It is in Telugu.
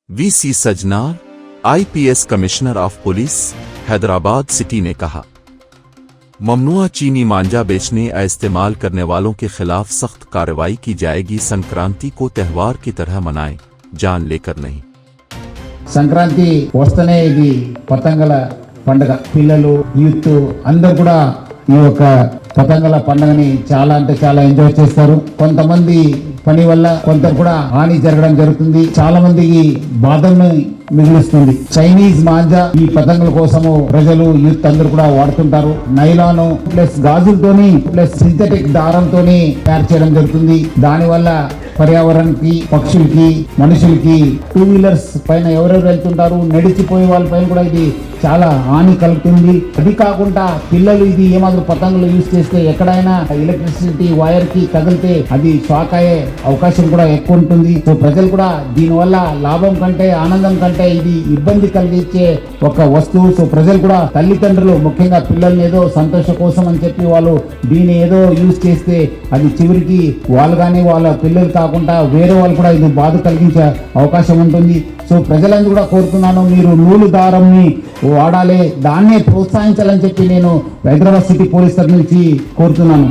VC Sajjanar, IPS commissioner of police Hyderabad city ने कहा, ममनुआ चीनी मांझा बेचने या इस्तेमाल करने वालों के खिलाफ सख्त कार्रवाई की जाएगी। संक्रांति को त्यौहार की तरह मनाएं, जान लेकर नहीं। సంక్రాంతి వస్తనే ఇది పతంగల పండుగ. పిల్లలు యూత్ అందరూ కూడా ఈ యొక్క పతంగల పండుగని చాలా అంటే చాలా ఎంజాయ్ చేస్తారు. కొంతమంది పని వల్ల కొంత కూడా హాని జరగడం జరుగుతుంది. చాలా మందికి బాధల్ని మిగులుస్తుంది. చైనీస్ మాంజా ఈ పతంగుల కోసము ప్రజలు యూత్ అందరూ కూడా వాడుతుంటారు. నైలాన్ ప్లస్ గాజులతోని ప్లస్ సింథటిక్ దారంతోని తయారు చేయడం జరుగుతుంది. దాని వల్ల పర్యావరణానికి, పక్షులకి, మనుషులకి, టూ వీలర్స్ పైన ఎవరెవరు వెళ్తుంటారు, నడిచిపోయే వాళ్ళ పైన కూడా ఇది చాలా హాని కలుగుతుంది. అది కాకుండా పిల్లలు ఇది ఏమాత్రం పతంగులు యూజ్ చేస్తే ఎక్కడైనా ఎలక్ట్రిసిటీ వైర్ కి తగిలితే అది షాక్ అయ్యే అవకాశం కూడా ఎక్కువ ఉంటుంది. సో ప్రజలు కూడా దీనివల్ల లాభం కంటే ఆనందం కంటే ఇది ఇబ్బంది కలిగించే ఒక వస్తువు. సో ప్రజలు కూడా తల్లిదండ్రులు ముఖ్యంగా పిల్లల్ని ఏదో సంతోషం కోసం అని చెప్పి వాళ్ళు దీన్ని ఏదో యూజ్ చేస్తే అది చివరికి వాళ్ళు కానీ వాళ్ళ పిల్లలు కాకుండా వేరే వాళ్ళు కూడా ఇది బాధ కలిగించే అవకాశం ఉంటుంది. సో ప్రజలందరూ కూడా కోరుతున్నాను, మీరు నూలు దారంని వాడాలి, దాన్నే ప్రోత్సహించాలని చెప్పి నేను హైదరాబాద్ సిటీ పోలీస్ తరఫు నుంచి కోరుతున్నాను.